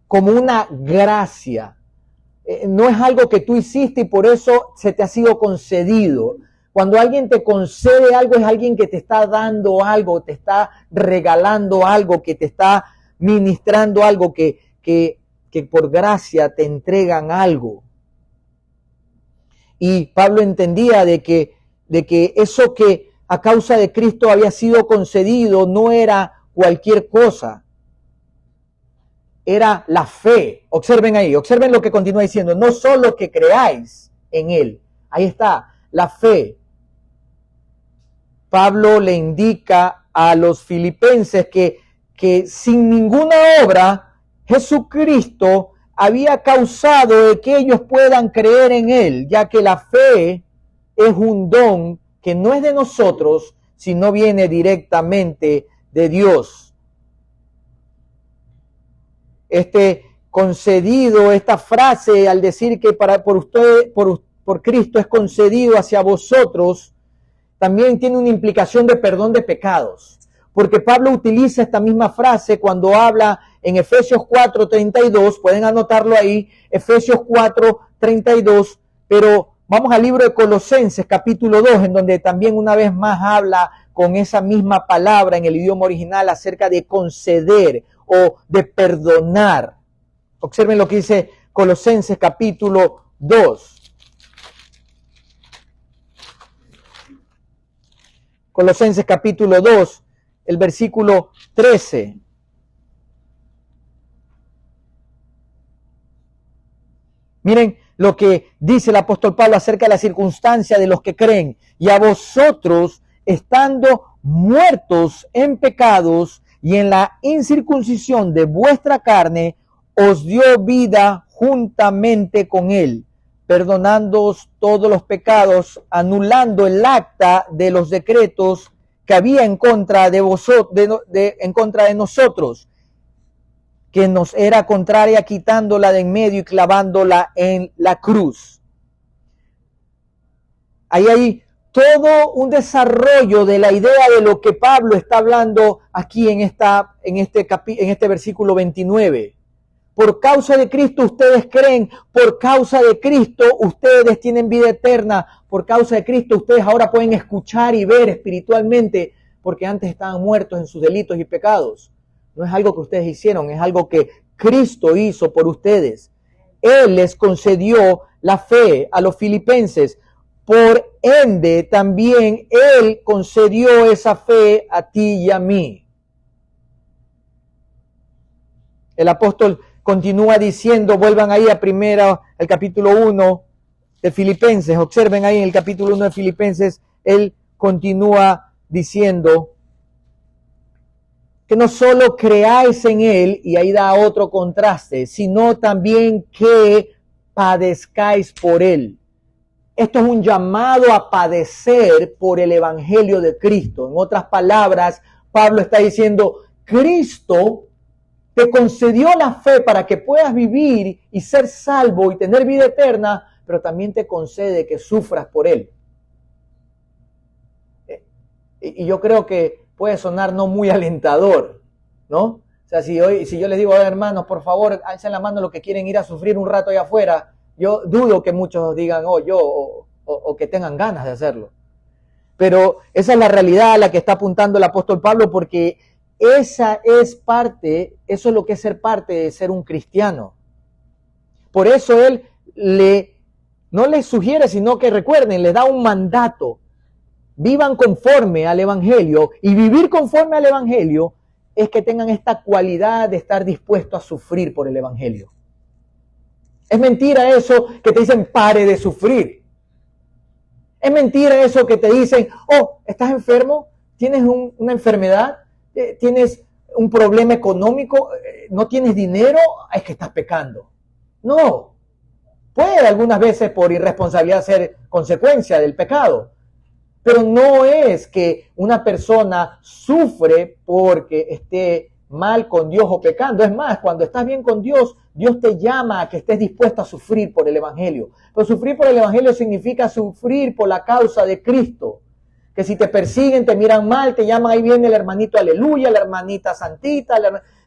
como una gracia. No es algo que tú hiciste y por eso se te ha sido concedido. Cuando alguien te concede algo, es alguien que te está dando algo, te está regalando algo, que te está ministrando algo, que por gracia te entregan algo. Y Pablo entendía de que eso que a causa de Cristo había sido concedido no era cualquier cosa. Era la fe. Observen ahí, observen lo que continúa diciendo. No solo que creáis en Él. Ahí está, la fe. Pablo le indica a los filipenses que sin ninguna obra Jesucristo había causado de que ellos puedan creer en Él, ya que la fe es un don que no es de nosotros, sino viene directamente de Dios. Concedido, esta frase al decir que por Cristo es concedido hacia vosotros, también tiene una implicación de perdón de pecados, porque Pablo utiliza esta misma frase cuando habla en Efesios 4:32, pueden anotarlo ahí, Efesios 4:32, pero vamos al libro de Colosenses capítulo 2, en donde también una vez más habla con esa misma palabra en el idioma original acerca de conceder o de perdonar. Observen lo que dice Colosenses capítulo 2. Colosenses capítulo 2, el versículo 13. Miren lo que dice el apóstol Pablo acerca de la circunstancia de los que creen. Y a vosotros, estando muertos en pecados y en la incircuncisión de vuestra carne, os dio vida juntamente con él, perdonándoos todos los pecados, anulando el acta de los decretos que había en contra de vosotros, en contra de nosotros, que nos era contraria, quitándola de en medio y clavándola en la cruz. Ahí hay todo un desarrollo de la idea de lo que Pablo está hablando aquí en este versículo 29. Por causa de Cristo ustedes creen, por causa de Cristo ustedes tienen vida eterna, por causa de Cristo ustedes ahora pueden escuchar y ver espiritualmente, porque antes estaban muertos en sus delitos y pecados. No es algo que ustedes hicieron, es algo que Cristo hizo por ustedes. Él les concedió la fe a los filipenses. Por ende, también Él concedió esa fe a ti y a mí. El apóstol continúa diciendo, vuelvan ahí al capítulo 1 de Filipenses, observen ahí en el capítulo 1 de Filipenses, Él continúa diciendo que no solo creáis en Él, y ahí da otro contraste, sino también que padezcáis por Él. Esto es un llamado a padecer por el Evangelio de Cristo. En otras palabras, Pablo está diciendo, Cristo te concedió la fe para que puedas vivir y ser salvo y tener vida eterna, pero también te concede que sufras por Él. Y yo creo que puede sonar no muy alentador, ¿no? O sea, si yo les digo, hermanos, por favor, alcen la mano los que quieren ir a sufrir un rato allá afuera, yo dudo que muchos digan, o que tengan ganas de hacerlo. Pero esa es la realidad a la que está apuntando el apóstol Pablo, porque eso es lo que es ser parte de ser un cristiano. Por eso él no les sugiere, sino que recuerden, les da un mandato. Vivan conforme al Evangelio, y vivir conforme al Evangelio es que tengan esta cualidad de estar dispuestos a sufrir por el Evangelio. Es mentira eso que te dicen pare de sufrir. Es mentira eso que te dicen, ¿estás enfermo? ¿Tienes una enfermedad? ¿Tienes un problema económico? ¿No tienes dinero? Es que estás pecando. No. Puede algunas veces por irresponsabilidad ser consecuencia del pecado. Pero no es que una persona sufre porque esté mal con Dios o pecando. Es más, cuando estás bien con Dios, Dios te llama a que estés dispuesto a sufrir por el Evangelio. Pero sufrir por el Evangelio significa sufrir por la causa de Cristo. Que si te persiguen, te miran mal, te llaman, ahí viene el hermanito aleluya, la hermanita santita,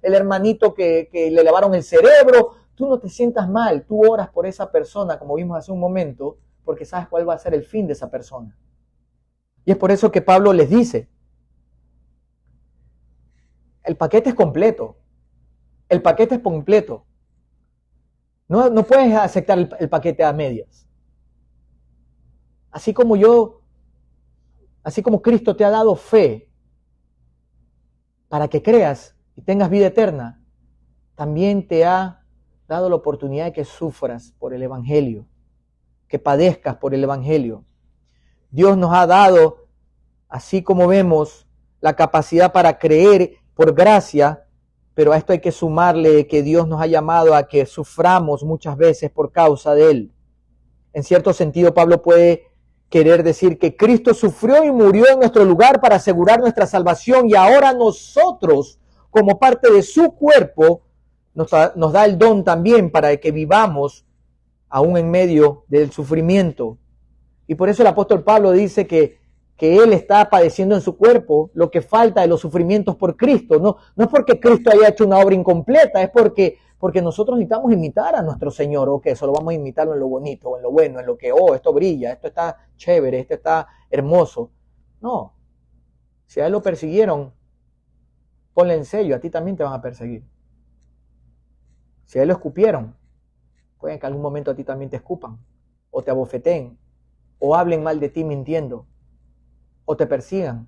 el hermanito que le lavaron el cerebro. Tú no te sientas mal, tú oras por esa persona, como vimos hace un momento, porque sabes cuál va a ser el fin de esa persona. Y es por eso que Pablo les dice, el paquete es completo. El paquete es completo. No puedes aceptar el paquete a medias. Así como Cristo te ha dado fe para que creas y tengas vida eterna, también te ha dado la oportunidad de que sufras por el Evangelio, que padezcas por el Evangelio. Dios nos ha dado, así como vemos, la capacidad para creer por gracia, pero a esto hay que sumarle que Dios nos ha llamado a que suframos muchas veces por causa de Él. En cierto sentido, Pablo puede querer decir que Cristo sufrió y murió en nuestro lugar para asegurar nuestra salvación, y ahora nosotros, como parte de su cuerpo, nos da el don también para que vivamos aún en medio del sufrimiento. Y por eso el apóstol Pablo dice que él está padeciendo en su cuerpo lo que falta de los sufrimientos por Cristo. No es porque Cristo haya hecho una obra incompleta, es porque nosotros necesitamos imitar a nuestro Señor, o que solo vamos a imitarlo en lo bonito, en lo bueno, en lo que, esto brilla, esto está chévere, esto está hermoso. No, si a él lo persiguieron, ponle en sello, a ti también te van a perseguir. Si a él lo escupieron, pueden que en algún momento a ti también te escupan, o te abofeteen, o hablen mal de ti mintiendo, o te persigan,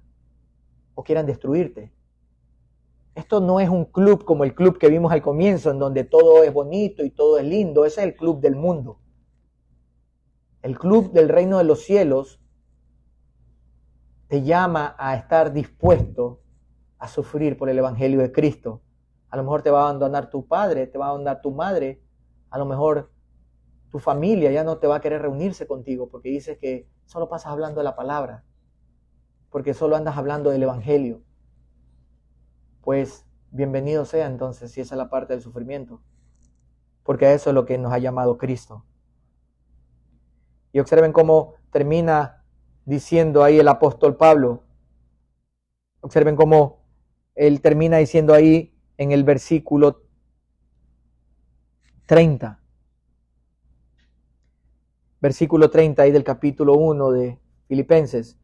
o quieran destruirte. Esto no es un club como el club que vimos al comienzo, en donde todo es bonito y todo es lindo. Ese es el club del mundo. El club del reino de los cielos te llama a estar dispuesto a sufrir por el Evangelio de Cristo. A lo mejor te va a abandonar tu padre, te va a abandonar tu madre, a lo mejor tu familia ya no te va a querer reunirse contigo porque dices que solo pasas hablando de la palabra, porque solo andas hablando del Evangelio. Pues bienvenido sea entonces, si esa es la parte del sufrimiento, porque a eso es lo que nos ha llamado Cristo. Y observen cómo termina diciendo ahí el apóstol Pablo. Observen cómo él termina diciendo ahí en el versículo 30. Versículo 30 ahí del capítulo 1 de Filipenses.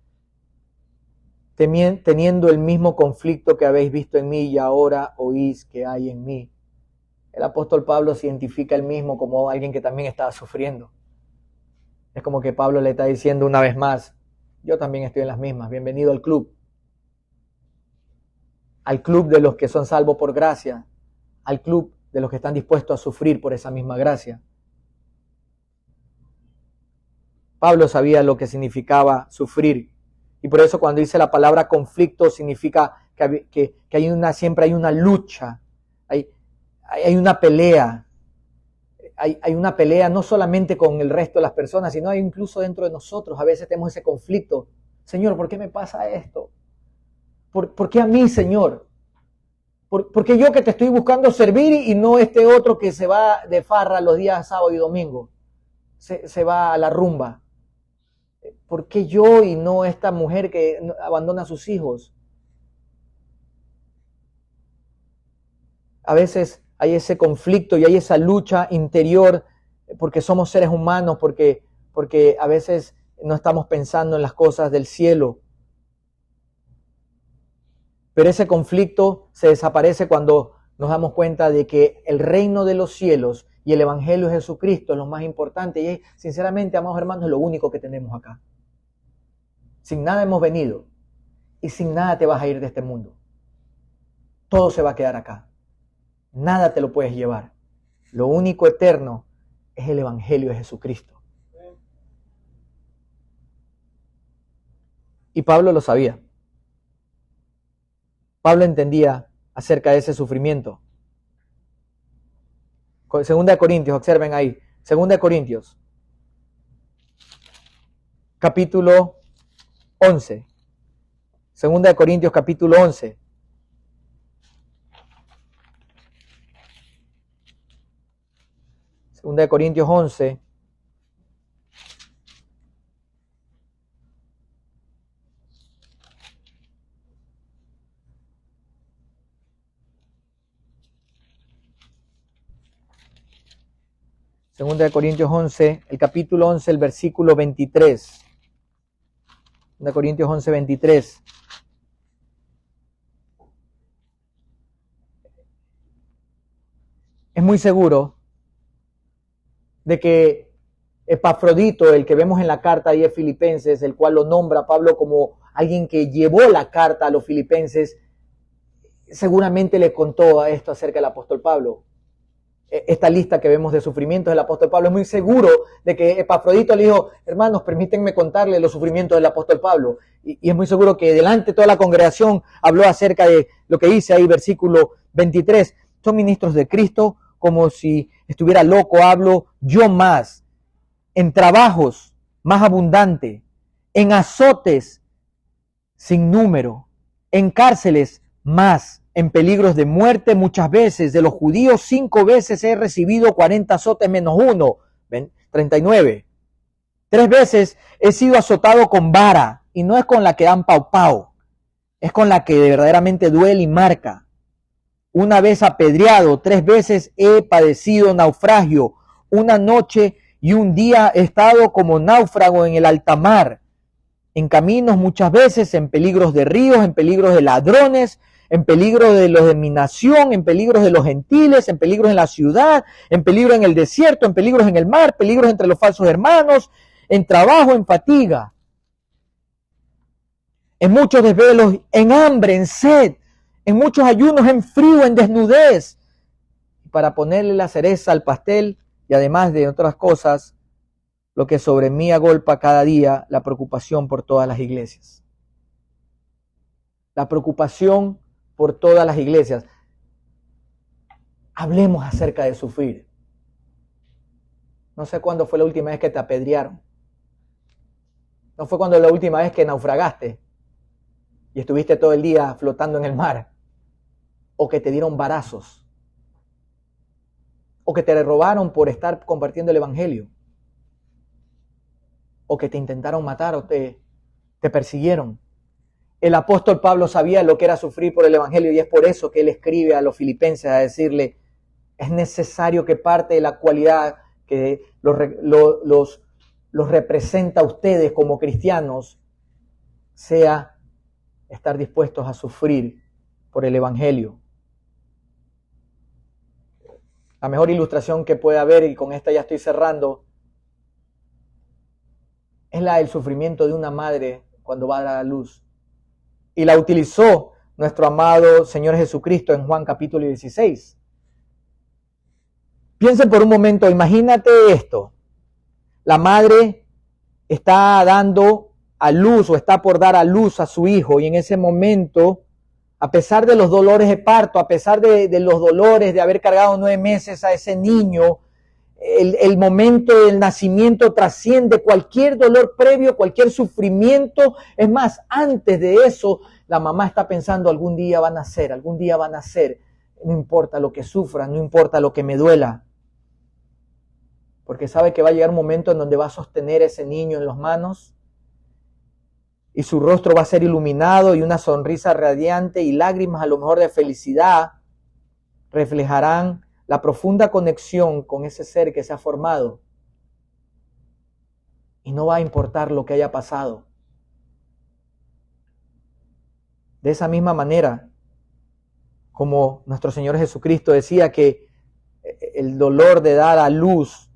Teniendo el mismo conflicto que habéis visto en mí y ahora oís que hay en mí. El apóstol Pablo se identifica él mismo como alguien que también estaba sufriendo. Es como que Pablo le está diciendo una vez más, yo también estoy en las mismas, bienvenido al club de los que son salvos por gracia, al club de los que están dispuestos a sufrir por esa misma gracia. Pablo sabía lo que significaba sufrir, y por eso cuando dice la palabra conflicto significa que siempre hay una lucha, hay una pelea, hay una pelea no solamente con el resto de las personas, sino incluso dentro de nosotros. A veces tenemos ese conflicto. Señor, ¿por qué me pasa esto? ¿Por qué a mí, Señor? ¿Por qué yo que te estoy buscando servir y no este otro que se va de farra los días sábado y domingo? Se va a la rumba. ¿Por qué yo y no esta mujer que abandona a sus hijos? A veces hay ese conflicto y hay esa lucha interior porque somos seres humanos, porque a veces no estamos pensando en las cosas del cielo. Pero ese conflicto se desaparece cuando nos damos cuenta de que el reino de los cielos y el evangelio de Jesucristo es lo más importante. Y sinceramente, amados hermanos, es lo único que tenemos acá. Sin nada hemos venido y sin nada te vas a ir de este mundo. Todo se va a quedar acá. Nada te lo puedes llevar. Lo único eterno es el evangelio de Jesucristo. Y Pablo lo sabía. Pablo entendía acerca de ese sufrimiento. 2 Corintios, observen ahí. 2 Corintios, capítulo 11. 2 Corintios, capítulo 11. Segunda de Corintios 11. Segunda de Corintios 11, el capítulo 11, el versículo 23. Segunda de Corintios 11, 23. Es muy seguro de que Epafrodito, el que vemos en la carta ahí de Filipenses, el cual lo nombra Pablo como alguien que llevó la carta a los filipenses, seguramente le contó esto acerca del apóstol Pablo. Esta lista que vemos de sufrimientos del apóstol Pablo, es muy seguro de que Epafrodito le dijo, hermanos, permítanme contarle los sufrimientos del apóstol Pablo. Y es muy seguro que delante de toda la congregación habló acerca de lo que dice ahí, versículo 23. Son ministros de Cristo, como si estuviera loco, hablo yo más, en trabajos más abundante, en azotes sin número, en cárceles más, en peligros de muerte muchas veces. De los judíos 5 veces he recibido 40 azotes menos 1, 39. 3 veces he sido azotado con vara, y no es con la que dan pau pau, es con la que verdaderamente duele y marca. 1 vez apedreado, 3 veces he padecido naufragio. 1 noche y 1 día he estado como náufrago en el alta mar, en caminos muchas veces, en peligros de ríos, en peligros de ladrones, en peligro de los de mi nación, en peligros de los gentiles, en peligros en la ciudad, en peligro en el desierto, en peligros en el mar, peligros entre los falsos hermanos, en trabajo, en fatiga, en muchos desvelos, en hambre, en sed, en muchos ayunos, en frío, en desnudez. Para ponerle la cereza al pastel, y además de otras cosas, lo que sobre mí agolpa cada día, la preocupación por todas las iglesias. La preocupación por todas las iglesias. Hablemos acerca de sufrir. No sé cuándo fue la última vez que te apedrearon. No fue cuando la última vez que naufragaste y estuviste todo el día flotando en el mar. O que te dieron varazos. O que te robaron por estar compartiendo el evangelio. O que te intentaron matar o te te persiguieron. El apóstol Pablo sabía lo que era sufrir por el evangelio y es por eso que él escribe a los filipenses a decirle, es necesario que parte de la cualidad que los representa a ustedes como cristianos sea estar dispuestos a sufrir por el evangelio. La mejor ilustración que puede haber, y con esta ya estoy cerrando, es la del sufrimiento de una madre cuando va a dar a luz. Y la utilizó nuestro amado Señor Jesucristo en Juan capítulo 16. Piensen por un momento, imagínate esto. La madre está dando a luz o está por dar a luz a su hijo y en ese momento, a pesar de los dolores de parto, a pesar de los dolores de haber cargado 9 meses a ese niño, el momento del nacimiento trasciende cualquier dolor previo, cualquier sufrimiento. Es más, antes de eso, la mamá está pensando, algún día va a nacer, algún día va a nacer. No importa lo que sufra, no importa lo que me duela. Porque sabe que va a llegar un momento en donde va a sostener a ese niño en las manos y su rostro va a ser iluminado y una sonrisa radiante y lágrimas a lo mejor de felicidad reflejarán la profunda conexión con ese ser que se ha formado. Y no va a importar lo que haya pasado. De esa misma manera, como nuestro Señor Jesucristo decía que el dolor de dar a luz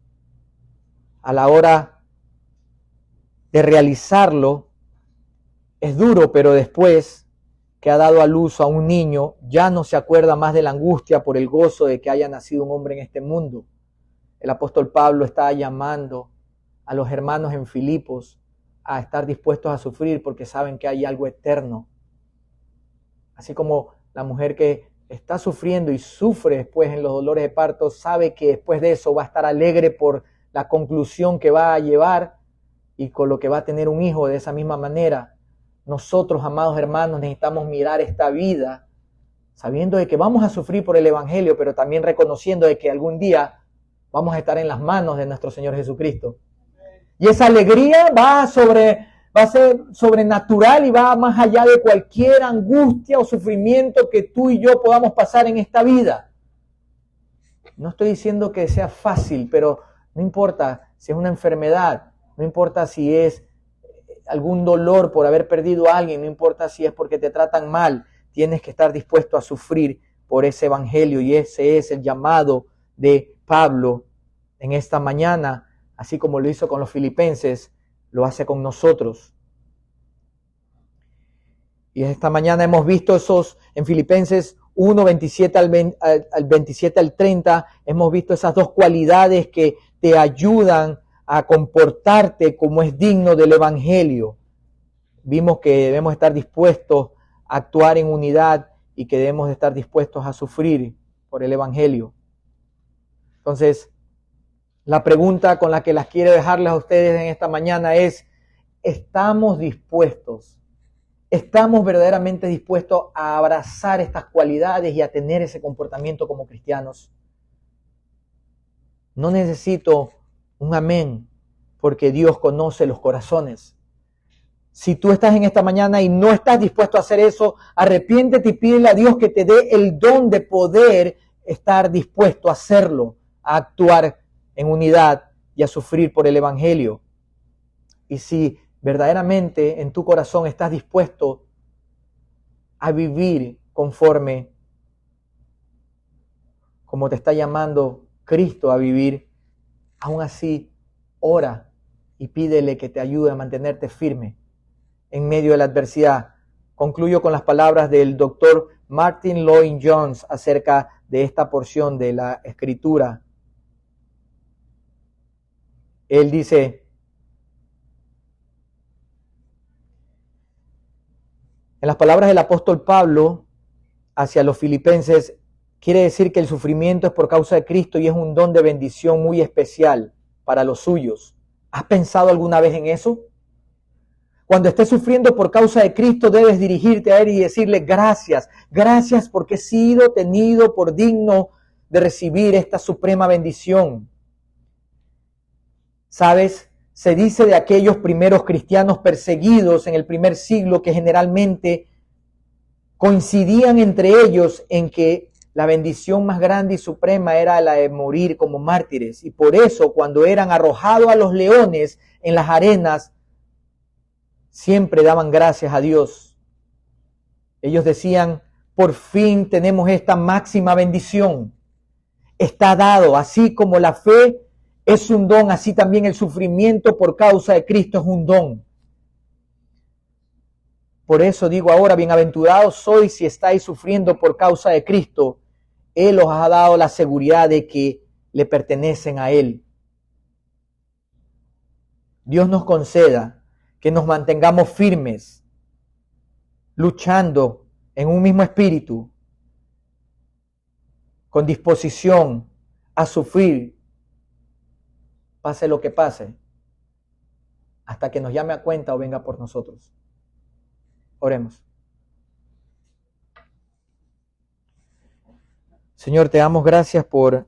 a la hora de realizarlo es duro, pero después que ha dado a luz a un niño, ya no se acuerda más de la angustia por el gozo de que haya nacido un hombre en este mundo. El apóstol Pablo está llamando a los hermanos en Filipos a estar dispuestos a sufrir porque saben que hay algo eterno. Así como la mujer que está sufriendo y sufre después en los dolores de parto, sabe que después de eso va a estar alegre por la conclusión que va a llevar y con lo que va a tener un hijo. De esa misma manera, nosotros, amados hermanos, necesitamos mirar esta vida sabiendo de que vamos a sufrir por el evangelio, pero también reconociendo de que algún día vamos a estar en las manos de nuestro Señor Jesucristo. Y esa alegría va a ser sobrenatural y va más allá de cualquier angustia o sufrimiento que tú y yo podamos pasar en esta vida. No estoy diciendo que sea fácil, pero no importa si es una enfermedad, no importa si es algún dolor por haber perdido a alguien, no importa si es porque te tratan mal, tienes que estar dispuesto a sufrir por ese evangelio y ese es el llamado de Pablo en esta mañana, así como lo hizo con los filipenses, lo hace con nosotros. Y esta mañana hemos visto esos en Filipenses 1, 27 al 27 al 30, hemos visto esas dos cualidades que te ayudan a comportarte como es digno del evangelio. Vimos que debemos estar dispuestos a actuar en unidad y que debemos estar dispuestos a sufrir por el evangelio. Entonces, la pregunta con la que las quiero dejarles a ustedes en esta mañana es, ¿estamos dispuestos? ¿Estamos verdaderamente dispuestos a abrazar estas cualidades y a tener ese comportamiento como cristianos? No necesito un amén, porque Dios conoce los corazones. Si tú estás en esta mañana y no estás dispuesto a hacer eso, arrepiéntete y pídele a Dios que te dé el don de poder estar dispuesto a hacerlo, a actuar en unidad y a sufrir por el evangelio. Y si verdaderamente en tu corazón estás dispuesto a vivir conforme como te está llamando Cristo a vivir, aún así ora y pídele que te ayude a mantenerte firme en medio de la adversidad. Concluyo con las palabras del doctor Martin Lloyd-Jones acerca de esta porción de la Escritura. Él dice, en las palabras del apóstol Pablo hacia los filipenses, quiere decir que el sufrimiento es por causa de Cristo y es un don de bendición muy especial para los suyos. ¿Has pensado alguna vez en eso? Cuando estés sufriendo por causa de Cristo, debes dirigirte a Él y decirle gracias. Gracias porque he sido tenido por digno de recibir esta suprema bendición. ¿Sabes? se dice de aquellos primeros cristianos perseguidos en el primer siglo que generalmente coincidían entre ellos en que la bendición más grande y suprema era la de morir como mártires. Y por eso, cuando eran arrojados a los leones en las arenas, siempre daban gracias a Dios. Ellos decían, por fin tenemos esta máxima bendición. Está dado, así como la fe es un don, así también el sufrimiento por causa de Cristo es un don. Por eso digo ahora, bienaventurados sois si estáis sufriendo por causa de Cristo. Él os ha dado la seguridad de que le pertenecen a Él. Dios nos conceda que nos mantengamos firmes, luchando en un mismo espíritu, con disposición a sufrir, pase lo que pase, hasta que nos llame a cuenta o venga por nosotros. Oremos. Señor, te damos gracias por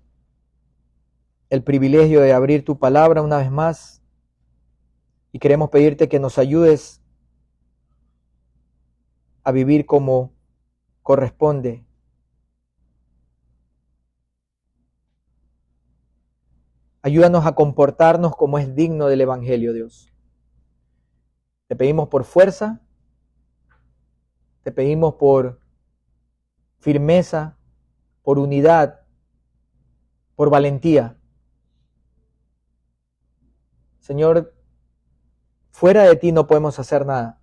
el privilegio de abrir tu palabra una vez más y queremos pedirte que nos ayudes a vivir como corresponde. Ayúdanos a comportarnos como es digno del Evangelio, Dios. Te pedimos por fuerza, te pedimos por firmeza, por unidad, por valentía. Señor, fuera de ti no podemos hacer nada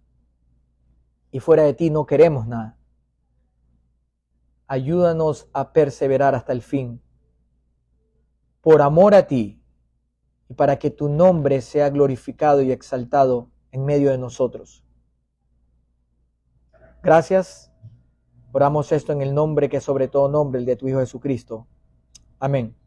y fuera de ti no queremos nada. Ayúdanos a perseverar hasta el fin, por amor a ti y para que tu nombre sea glorificado y exaltado en medio de nosotros. Gracias. Oramos esto en el nombre que sobre todo nombre, el de tu Hijo Jesucristo. Amén.